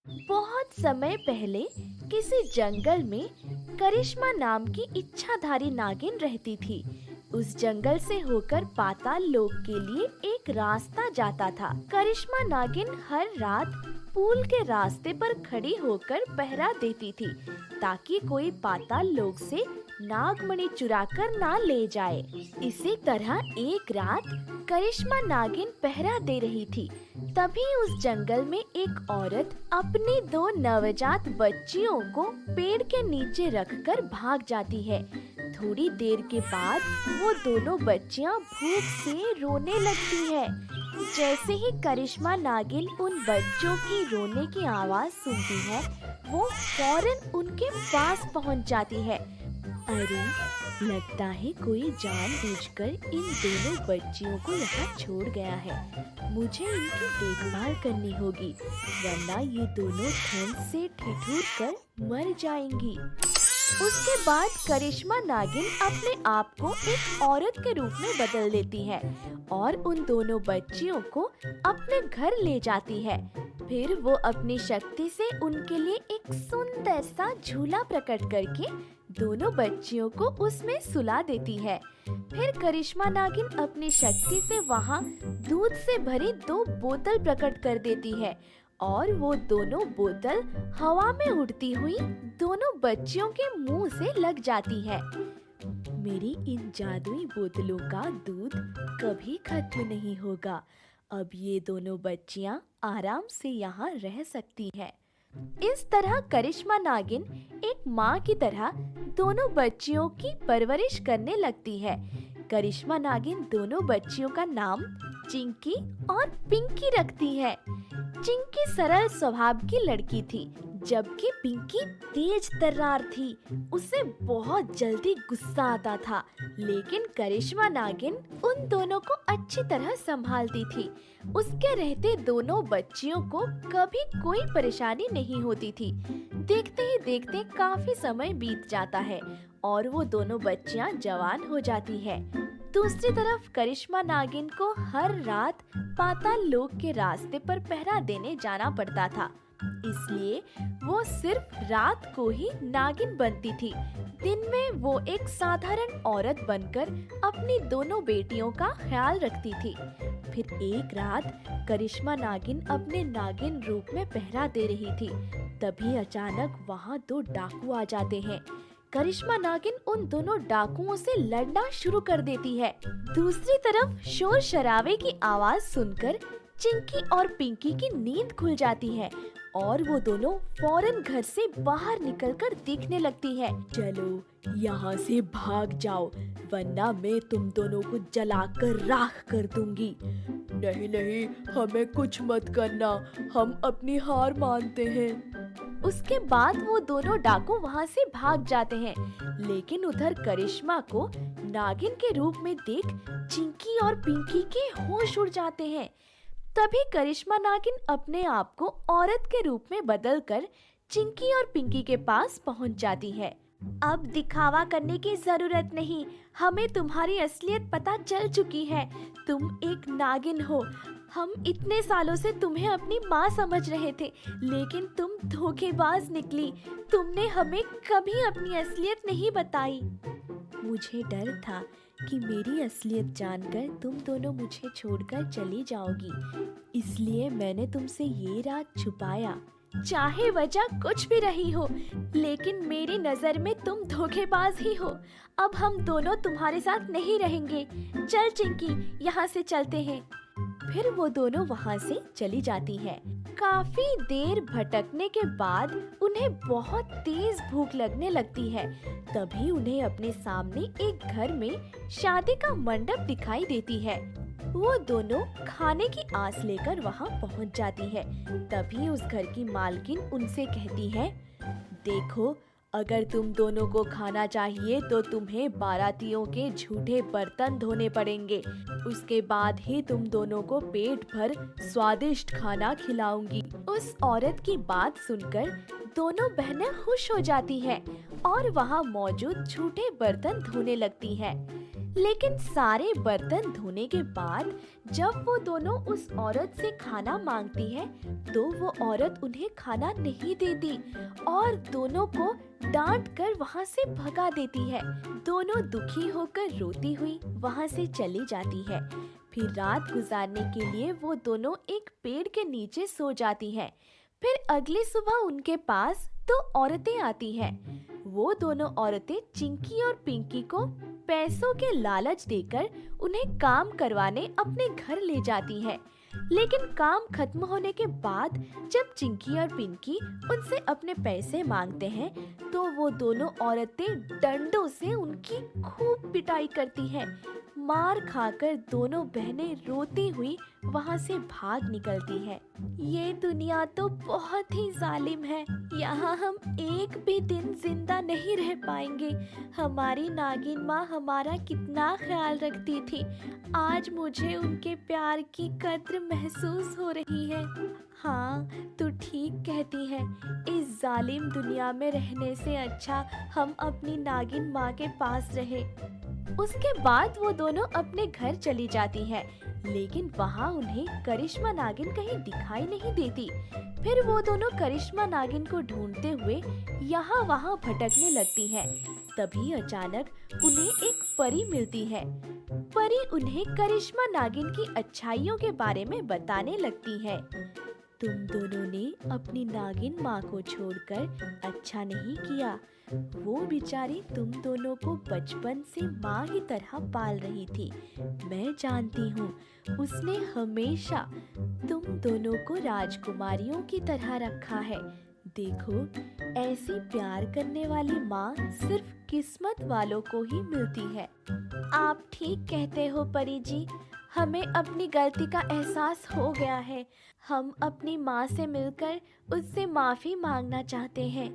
बहुत समय पहले किसी जंगल में करिश्मा नाम की इच्छाधारी नागिन रहती थी। उस जंगल से होकर पाताल लोक के लिए एक रास्ता जाता था। करिश्मा नागिन हर रात पुल के रास्ते पर खड़ी होकर पहरा देती थी ताकि कोई पाताल लोक से नागमणि चुराकर ना ले जाए। इसी तरह एक रात करिश्मा नागिन पहरा दे रही थी। तभी उस जंगल में एक औरत अपनी दो नवजात बच्चियों को पेड़ के नीचे रखकर भाग जाती है। थोड़ी देर के बाद वो दोनों बच्चियां भूख से रोने लगती है। जैसे ही करिश्मा नागिन उन बच्चों की रोने की आवाज सुनती है, वो फौरन उनके पास पहुंच जाती है। अरे, लगता है कोई जानबूझकर इन दोनों बच्चियों को यहाँ छोड़ गया है। मुझे इनकी देखभाल करनी होगी, वरना ये दोनों ठंड से ठिठुर कर मर जाएंगी। उसके बाद करिश्मा नागिन अपने आप को एक औरत के रूप में बदल लेती है और उन दोनों बच्चियों को अपने घर ले जाती है। फिर वो अपनी शक्ति से उनके लिए एक सुंदर सा झूला प्रकट करके दोनों बच्चियों को उसमें सुला देती है। फिर करिश्मा नागिन अपनी शक्ति से वहाँ दूध से भरी दो बोतल प्रकट कर देती है और वो दोनों बोतल हवा में उड़ती हुई दोनों बच्चियों के मुंह से लग जाती है। मेरी इन जादुई बोतलों का दूध कभी खत्म नहीं होगा। अब ये दोनों बच्चियां आराम से यहाँ रह सकती हैं। इस तरह करिश्मा नागिन एक माँ की तरह दोनों बच्चियों की परवरिश करने लगती है। करिश्मा नागिन दोनों बच्चियों का नाम चिंकी और पिंकी रखती है। चिंकी सरल स्वभाव की लड़की थी, जबकि पिंकी तेज तर्रार थी। उसे बहुत जल्दी गुस्सा आता था, लेकिन करिश्मा नागिन उन दोनों को अच्छी तरह संभालती थी। उसके रहते दोनों बच्चियों को कभी कोई परेशानी नहीं होती थी। देखते ही देखते काफी समय बीत जाता है और वो दोनों बच्चियां जवान हो जाती है। दूसरी तरफ करिश्मा नागिन को हर रात पाताल लोक के रास्ते पर पहरा देने जाना पड़ता था, इसलिए वो सिर्फ रात को ही नागिन बनती थी। दिन में वो एक साधारण औरत बनकर अपनी दोनों बेटियों का ख्याल रखती थी। फिर एक रात करिश्मा नागिन अपने नागिन रूप में पहरा दे रही थी। तभी अचानक वहाँ दो डाकू आ जाते हैं। करिश्मा नागिन उन दोनों डाकुओं से लड़ना शुरू कर देती है। दूसरी तरफ शोर शराबे की आवाज सुनकर चिंकी और पिंकी की नींद खुल जाती है और वो दोनों फौरन घर से बाहर निकलकर देखने लगती है। चलो यहाँ से भाग जाओ, वरना मैं तुम दोनों को जलाकर राख कर दूंगी। नहीं नहीं, हमें कुछ मत करना, हम अपनी हार मानते हैं। उसके बाद वो दोनों डाकू वहाँ से भाग जाते हैं, लेकिन उधर करिश्मा को नागिन के रूप में देख चिंकी और पिंकी के होश उड़ जाते हैं। तभी करिश्मा नागिन अपने आप को औरत के रूप में बदलकर चिंकी और पिंकी के पास पहुँच जाती है। अब दिखावा करने की जरूरत नहीं, हमें तुम्हारी असलियत पता चल चुकी है। तुम एक नागिन हो। हम इतने सालों से तुम्हें अपनी माँ समझ रहे थे, लेकिन तुम धोखेबाज निकली। तुमने हमें कभी अपनी असलियत नहीं बताई। मुझे डर था कि मेरी असलियत जानकर तुम दोनों मुझे छोड़कर चली जाओगी, इसलिए मैंने तुमसे ये राज छुपाया। चाहे वजह कुछ भी रही हो, लेकिन मेरी नजर में तुम धोखेबाज ही हो। अब हम दोनों तुम्हारे साथ नहीं रहेंगे। चल चिंकी, यहाँ से चलते हैं। फिर वो दोनों वहाँ से चली जाती है। काफी देर भटकने के बाद उन्हें बहुत तेज भूख लगने लगती है। तभी उन्हें अपने सामने एक घर में शादी का मंडप दिखाई देती है। वो दोनों खाने की आस लेकर वहाँ पहुँच जाती है। तभी उस घर की मालकिन उनसे कहती है, देखो, अगर तुम दोनों को खाना चाहिए तो तुम्हें बारातियों के झूठे बर्तन धोने पड़ेंगे। उसके बाद ही तुम दोनों को पेट भर स्वादिष्ट खाना खिलाऊंगी। उस औरत की बात सुनकर दोनों बहनें खुश हो जाती हैं और वहाँ मौजूद झूठे बर्तन धोने लगती हैं। लेकिन सारे बर्तन धोने के बाद जब वो दोनों उस औरत से खाना मांगती है तो वो औरत उन्हें खाना नहीं देती और दोनों को डांट कर वहाँ से भगा देती है। दोनों दुखी होकर रोती हुई वहाँ से चली जाती है। फिर रात गुजारने के लिए वो दोनों एक पेड़ के नीचे सो जाती हैं। फिर अगली सुबह उनके पास 2 औरतें आती हैं। वो दोनों औरतें चिंकी और पिंकी को पैसों के लालच देकर उन्हें काम करवाने अपने घर ले जाती हैं। लेकिन काम खत्म होने के बाद जब चिंकी और पिंकी उनसे अपने पैसे मांगते हैं तो वो दोनों औरतें डंडों से उनकी खूब पिटाई करती हैं। मार खाकर दोनों बहनें रोती हुई वहाँ से भाग निकलती हैं। ये दुनिया तो बहुत ही जालिम है। यहाँ हम एक भी दिन जिंदा नहीं रह पाएंगे। हमारी नागिन माँ हमारा कितना ख्याल रखती थी। आज मुझे उनके प्यार की कद्र महसूस हो रही है। हाँ, तू ठीक कहती है। इस जालिम दुनिया में रहने से अच्छा हम अपनी नागिन माँ के पास रहे। उसके बाद वो दोनों अपने घर चली जाती हैं, लेकिन वहाँ उन्हें करिश्मा नागिन कहीं दिखाई नहीं देती। फिर वो दोनों करिश्मा नागिन को ढूंढते हुए यहाँ वहाँ भटकने लगती हैं। तभी अचानक उन्हें एक परी मिलती है। परी उन्हें करिश्मा नागिन की अच्छाइयों के बारे में बताने लगती है। तुम दोनों ने अपनी नागिन माँ को छोड़कर अच्छा नहीं किया। वो बेचारी तुम दोनों को बचपन से माँ की तरह पाल रही थी। मैं जानती हूँ उसने हमेशा तुम दोनों को राजकुमारियों की तरह रखा है। देखो, ऐसी प्यार करने वाली माँ सिर्फ किस्मत वालों को ही मिलती है। आप ठीक कहते हो परी जी, हमें अपनी गलती का एहसास हो गया है। हम अपनी माँ से मिलकर उससे माफी मांगना चाहते हैं।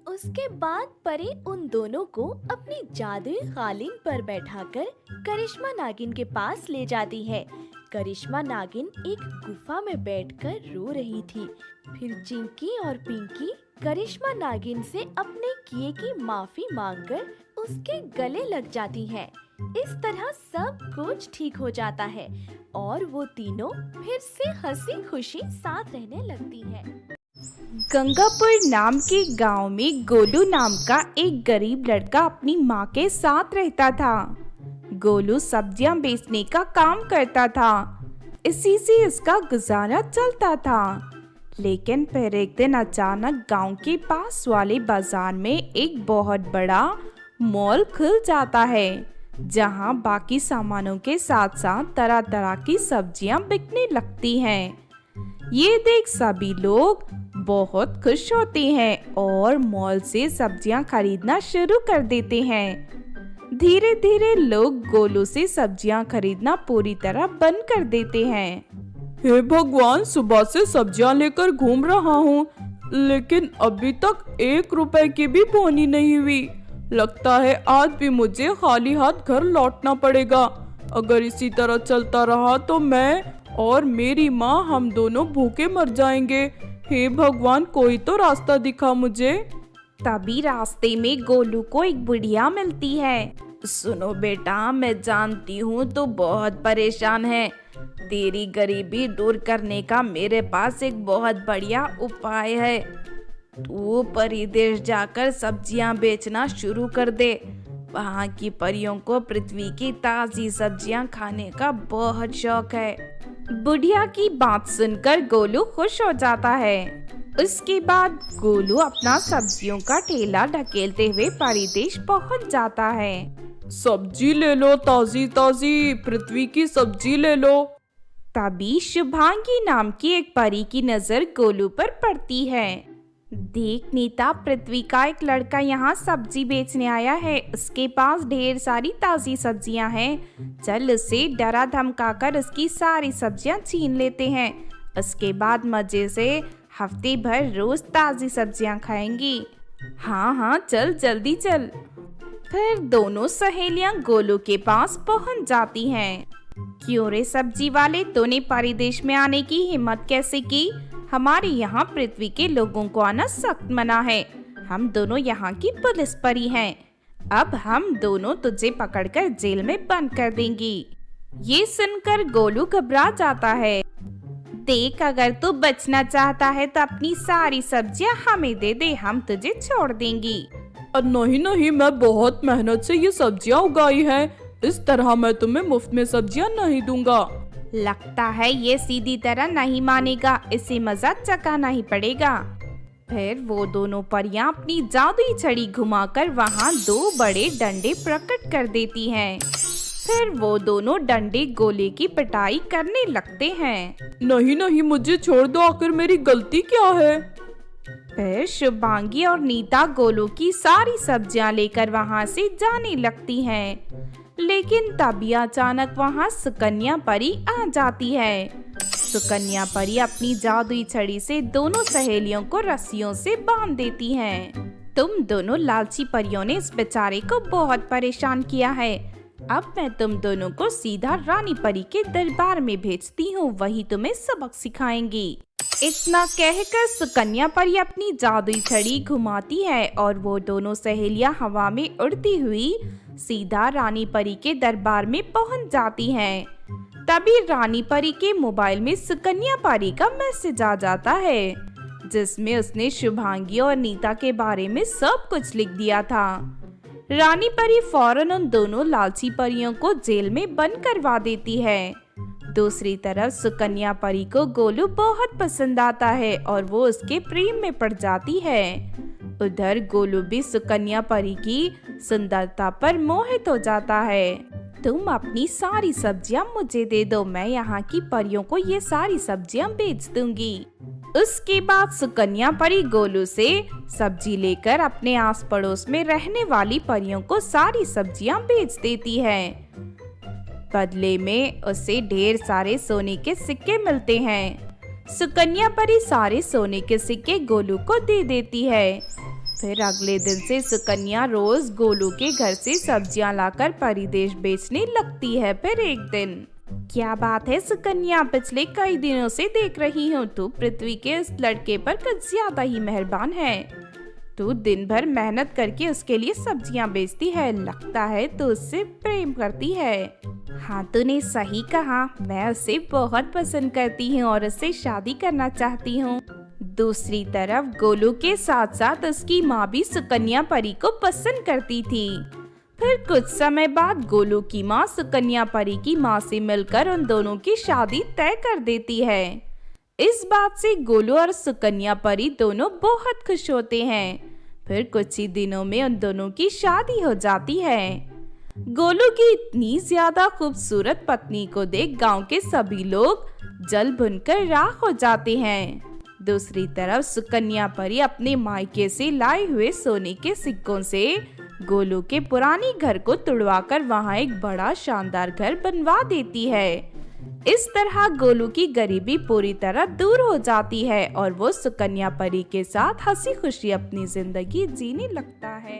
उसके बाद परी उन दोनों को अपनी जादुई कालीन पर बैठाकर करिश्मा नागिन के पास ले जाती है। करिश्मा नागिन एक गुफा में बैठकर रो रही थी। फिर चिंकी और पिंकी करिश्मा नागिन से अपने किए की माफी मांगकर उसके गले लग जाती हैं। इस तरह सब कुछ ठीक हो जाता है और वो तीनों फिर से हंसी खुशी साथ रहने लगती हैं। गंगापुर नाम के गांव में गोलू नाम का एक गरीब लड़का अपनी माँ के साथ रहता था। गोलू सब्जियां बेचने का काम करता था। इसी से इसका गुजारा चलता था। लेकिन फिर एक दिन अचानक गांव के पास वाले बाजार में एक बहुत बड़ा मॉल खुल जाता है, जहां बाकी सामानों के साथ साथ तरह तरह की सब्जियां बिकने लगती हैं। ये देख सभी लोग बहुत खुश होते हैं और मॉल से सब्जियां खरीदना शुरू कर देते हैं। धीरे धीरे लोग गोलू से सब्जियां खरीदना पूरी तरह बंद कर देते हैं। हे भगवान, सुबह से सब्जियां लेकर घूम रहा हूँ, लेकिन अभी तक 1 रुपए की भी बोनी नहीं हुई। लगता है आज भी मुझे खाली हाथ घर लौटना पड़ेगा। अगर इसी तरह चलता रहा तो मैं और मेरी माँ हम दोनों भूखे मर जाएंगे। हे भगवान, कोई तो रास्ता दिखा मुझे। तभी रास्ते में गोलू को एक बुढ़िया मिलती है। सुनो बेटा, मैं जानती हूँ तू बहुत परेशान है। तेरी गरीबी दूर करने का मेरे पास एक बहुत बढ़िया उपाय है। तू परिदेश जाकर सब्जियां बेचना शुरू कर दे। वहाँ की परियों को पृथ्वी की ताजी सब्जियां खाने का बहुत शौक है। बुढ़िया की बात सुनकर गोलू खुश हो जाता है। उसके बाद गोलू अपना सब्जियों का ठेला ढकेलते हुए परिदेश पहुँच जाता है। सब्जी ले लो, ताजी ताजी पृथ्वी की सब्जी ले लो। तभी शुभांगी नाम की एक परी की नजर गोलू पर पड़ती है। देख नीता, पृथ्वी का एक लड़का यहाँ सब्जी बेचने आया है। उसके पास ढेर सारी ताजी सब्जियाँ हैं। चल उसे डरा धमकाकर उसकी सारी सब्जियाँ छीन लेते हैं। उसके बाद मजे से हफ्ते भर रोज ताजी सब्जियाँ खाएंगी। हाँ हाँ, चल जल्दी चल। फिर दोनों सहेलियाँ गोलू के पास पहुँच जाती हैं। क्यों रे सब्जी वाले, तूने परिदेश में आने की हिम्मत कैसे की? हमारे यहाँ पृथ्वी के लोगों को आना सख्त मना है। हम दोनों यहाँ की पुलिस परी हैं। अब हम दोनों तुझे पकड़कर जेल में बंद कर देंगी। ये सुनकर गोलू घबरा जाता है। देख, अगर तू बचना चाहता है तो अपनी सारी सब्जियां हमें दे दे, हम तुझे छोड़ देंगी। नहीं नहीं, मैं बहुत मेहनत से ये सब्जियां उगाई है, इस तरह मैं तुम्हें मुफ्त में सब्जियां नहीं दूंगा। लगता है ये सीधी तरह नहीं मानेगा, इसे मजाक चखाना ही पड़ेगा। फिर वो दोनों परियां अपनी जादुई छड़ी घुमाकर वहाँ 2 बड़े डंडे प्रकट कर देती हैं। फिर वो दोनों डंडे गोले की पिटाई करने लगते हैं। नहीं नहीं, मुझे छोड़ दो, आखिर मेरी गलती क्या है? फिर शुभांगी और नीता गोलू की सारी सब्जियां लेकर वहाँ से जाने लगती हैं। लेकिन तभी अचानक वहाँ सुकन्या परी आ जाती है। सुकन्या परी अपनी जादुई छड़ी से दोनों सहेलियों को रस्सियों से बांध देती हैं। तुम दोनों लालची परियों ने इस बेचारे को बहुत परेशान किया है। अब मैं तुम दोनों को सीधा रानी परी के दरबार में भेजती हूँ, वही तुम्हें सबक सिखाएंगी। इतना कहकर सुकन्या परी अपनी जादुई छड़ी घुमाती है और वो दोनों सहेलियां हवा में उड़ती हुई सीधा रानी परी के दरबार में पहुंच जाती हैं। तभी रानी परी के मोबाइल में सुकन्या परी का मैसेज आ जाता है, जिसमें उसने शुभांगी और नीता के बारे में सब कुछ लिख दिया था। रानी परी फौरन उन दोनों लालची परियों को जेल में बंद करवा देती है। दूसरी तरफ सुकन्या परी को गोलू बहुत पसंद आता है और वो उसके प्रेम में पड़ जाती है। उधर गोलू भी सुकन्या परी की सुंदरता पर मोहित हो जाता है। तुम अपनी सारी सब्जियां मुझे दे दो, मैं यहाँ की परियों को ये सारी सब्जियां बेच दूंगी। उसके बाद सुकन्या परी गोलू से सब्जी लेकर अपने आस पड़ोस में रहने वाली परियों को सारी सब्जियां बेच देती है। बदले में उसे ढेर सारे सोने के सिक्के मिलते हैं। सुकन्या परी सारे सोने के सिक्के गोलू को दे देती है। फिर अगले दिन से सुकन्या रोज गोलू के घर से सब्जियां लाकर परिदेश बेचने लगती है। फिर एक दिन, क्या बात है सुकन्या, पिछले कई दिनों से देख रही हूँ तू पृथ्वी के इस लड़के पर कुछ ज्यादा ही मेहरबान है। तू दिन भर मेहनत करके उसके लिए सब्जियां बेचती है, लगता है तू उससे प्रेम करती है। हाँ, तूने सही कहा, मैं उसे बहुत पसंद करती हूँ और उससे शादी करना चाहती हूँ। दूसरी तरफ गोलू के साथ साथ उसकी माँ भी सुकन्या परी को पसंद करती थी। फिर कुछ समय बाद गोलू की माँ सुकन्या परी की माँ से मिलकर उन दोनों की शादी तय कर देती है। इस बात से गोलू और सुकन्या परी दोनों बहुत खुश होते हैं। फिर कुछ ही दिनों में उन दोनों की शादी हो जाती है। गोलू की इतनी ज्यादा खूबसूरत पत्नी को देख गांव के सभी लोग जल भुनकर राख हो जाते हैं। दूसरी तरफ सुकन्या परी अपने मायके से लाए हुए सोने के सिक्कों से गोलू के पुरानी घर को तुड़वाकर वहाँ एक बड़ा शानदार घर बनवा देती है। इस तरह गोलू की गरीबी पूरी तरह दूर हो जाती है और वो सुकन्या परी के साथ हंसी खुशी अपनी जिंदगी जीने लगता है।